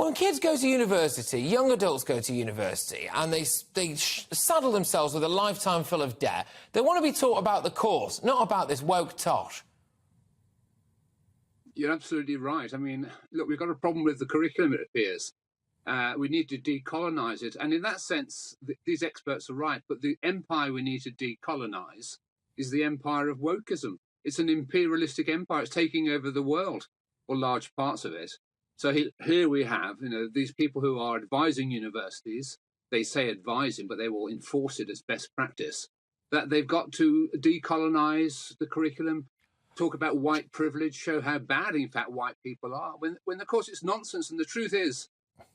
When kids go to university, young adults go to university, and they saddle themselves with a lifetime full of debt, they want to be taught about the course, not about this woke tosh. You're absolutely right. I mean, look, we've got a problem with the curriculum, it appears. We need to decolonise it. And in that sense, these experts are right. But the empire we need to decolonise is the empire of wokeism. It's an imperialistic empire. It's taking over the world, or large parts of it. So here we have, these people who are advising universities. They say advising, but they will enforce it as best practice. That they've got to decolonise the curriculum, talk about white privilege, show how bad, in fact, white people are. When of course, it's nonsense. And the truth is,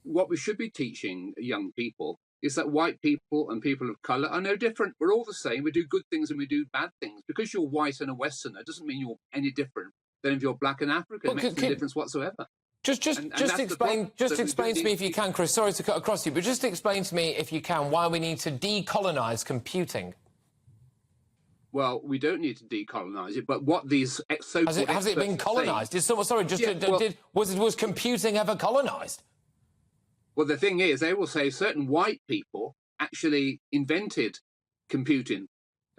what we should be teaching young people is that white people and people of colour are no different. We're all the same. We do good things and we do bad things. Because you're white and a Westerner doesn't mean you're any different than if you're black and African. It makes no difference whatsoever. Just explain to me if you can, Chris. Sorry to cut across you, but just explain to me if you can why we need to decolonise computing. Well, we don't need to decolonise it, but what these so-called experts has it been colonised? Was computing ever colonised? Well, the thing is, they will say certain white people actually invented computing.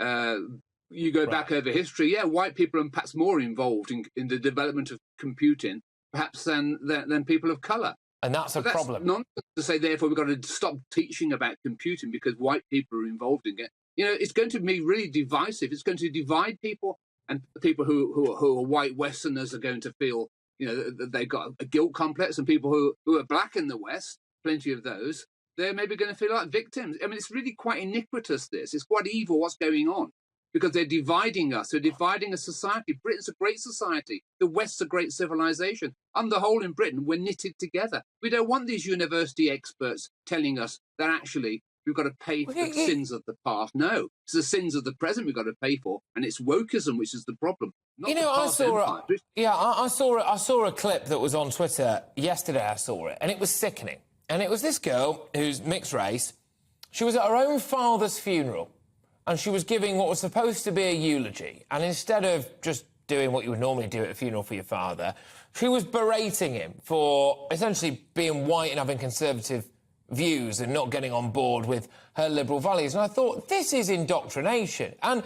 You go back over history, white people are perhaps more involved in the development of computing, perhaps than people of colour. And that's a problem. Nonsense to say, therefore, we've got to stop teaching about computing because white people are involved in it. It's going to be really divisive. It's going to divide people, and people who are white Westerners are going to feel, that they've got a guilt complex, and people who are black in the West, plenty of those, they're maybe going to feel like victims. I mean, it's really quite iniquitous, this. It's quite evil what's going on, because they're dividing us. They're dividing a society. Britain's a great society. The West's a great civilization. On the whole, in Britain, we're knitted together. We don't want these university experts telling us that actually we've got to pay for the sins of the past. No, it's the sins of the present we've got to pay for, and it's wokeism which is the problem. I saw a clip that was on Twitter yesterday. I saw it, and it was sickening. And it was this girl who's mixed race. She was at her own father's funeral, and she was giving what was supposed to be a eulogy. And instead of just doing what you would normally do at a funeral for your father, she was berating him for essentially being white and having conservative views and not getting on board with her liberal values. And I thought, this is indoctrination. And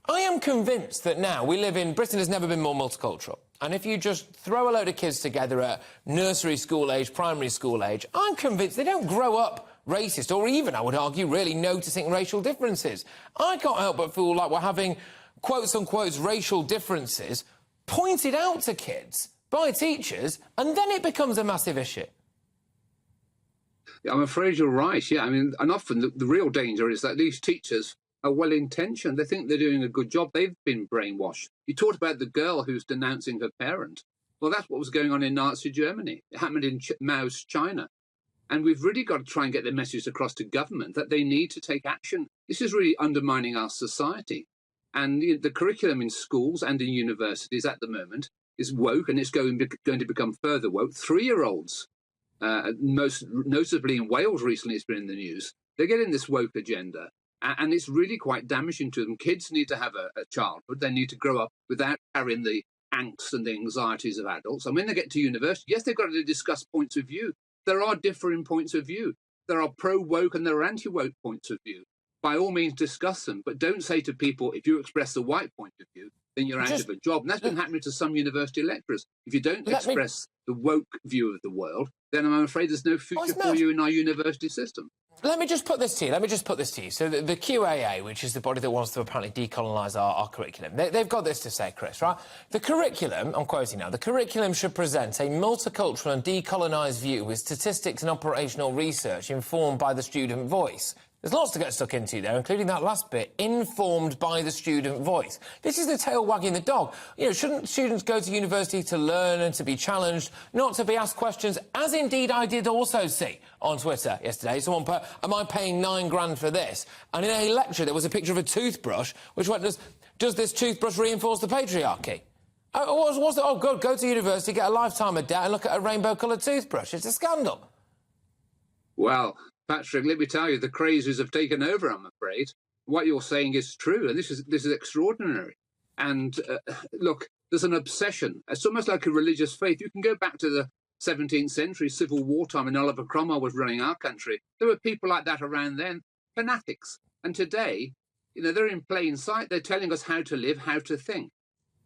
I am convinced that now Britain has never been more multicultural. And if you just throw a load of kids together at nursery school age, primary school age, I'm convinced they don't grow up racist, or even, I would argue, really noticing racial differences. I can't help but feel like we're having quotes-unquote racial differences pointed out to kids by teachers, and then it becomes a massive issue. I'm afraid you're right, I mean, and often the real danger is that these teachers are well-intentioned. They think they're doing a good job. They've been brainwashed. You talked about the girl who's denouncing her parent. Well, that's what was going on in Nazi Germany. It happened in Mao's China. And we've really got to try and get the message across to government that they need to take action. This is really undermining our society. And the curriculum in schools and in universities at the moment is woke, and it's going to become further woke. 3-year-olds, most notably in Wales recently, it's been in the news, they're getting this woke agenda. And it's really quite damaging to them. Kids need to have a childhood. They need to grow up without carrying the angst and the anxieties of adults. And when they get to university, yes, they've got to discuss points of view. There are differing points of view. There are pro-woke and there are anti-woke points of view. By all means, discuss them. But don't say to people, if you express the white point of view, then you're out of a job. And that's been happening to some university lecturers. If you don't express the woke view of the world, then I'm afraid there's no future for you in our university system. Let me just put this to you. So the QAA, which is the body that wants to apparently decolonise our curriculum, they've got this to say, Chris, right? The curriculum, I'm quoting now, the curriculum should present a multicultural and decolonised view with statistics and operational research informed by the student voice. There's lots to get stuck into there, including that last bit, informed by the student voice. This is the tail wagging the dog. Shouldn't students go to university to learn and to be challenged, not to be asked questions, as indeed I did also see on Twitter yesterday. Someone put, am I paying £9 grand for this? And in a lecture, there was a picture of a toothbrush, which went, does this toothbrush reinforce the patriarchy? Oh, good, go to university, get a lifetime of debt and look at a rainbow-coloured toothbrush. It's a scandal. Well, Patrick, let me tell you, the crazies have taken over, I'm afraid. What you're saying is true, and this is extraordinary. And look, there's an obsession. It's almost like a religious faith. You can go back to 17th century, Civil War time, and Oliver Cromwell was running our country. There were people like that around then, fanatics. And today, they're in plain sight. They're telling us how to live, how to think.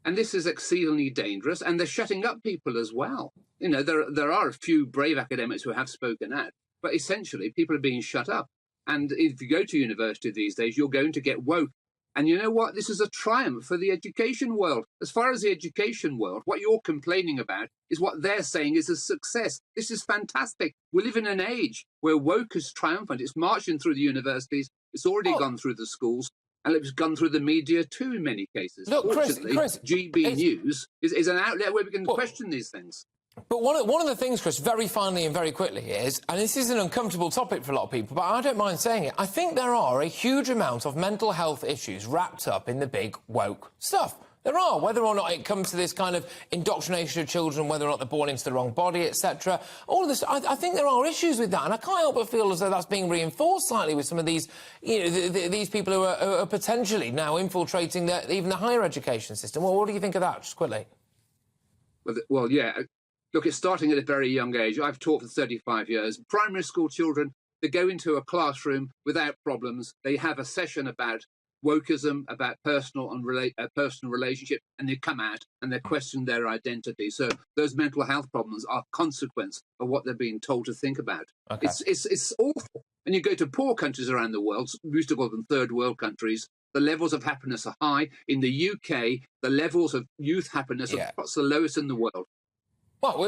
And this is exceedingly dangerous, and they're shutting up people as well. There are a few brave academics who have spoken out, but essentially people are being shut up. And if you go to university these days, you're going to get woke. And you know what? This is a triumph for the education world. As far as the education world, what you're complaining about is what they're saying is a success. This is fantastic. We live in an age where woke is triumphant. It's marching through the universities. It's already gone through the schools. And it's gone through the media too in many cases. Look, Fortunately, Chris, GBNews is an outlet where we can question these things. But one of the things, Chris, very finally and very quickly is, and this is an uncomfortable topic for a lot of people, but I don't mind saying it, I think there are a huge amount of mental health issues wrapped up in the big woke stuff. There are, whether or not it comes to this kind of indoctrination of children, whether or not they're born into the wrong body, etc. All of this, I think there are issues with that, and I can't help but feel as though that's being reinforced slightly with some of these, these people who are potentially now infiltrating even the higher education system. Well, what do you think of that, just quickly? Well, yeah. Look, it's starting at a very young age. I've taught for 35 years. Primary school children, they go into a classroom without problems. They have a session about wokeism, about personal relationship, and they come out and they question their identity. So those mental health problems are a consequence of what they're being told to think about. Okay. It's awful. And you go to poor countries around the world, we used to call them third world countries, the levels of happiness are high. In the UK, the levels of youth happiness are perhaps the lowest in the world. Well,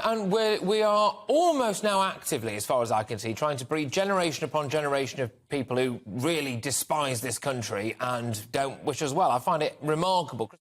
and we are almost now actively, as far as I can see, trying to breed generation upon generation of people who really despise this country and don't wish us well. I find it remarkable.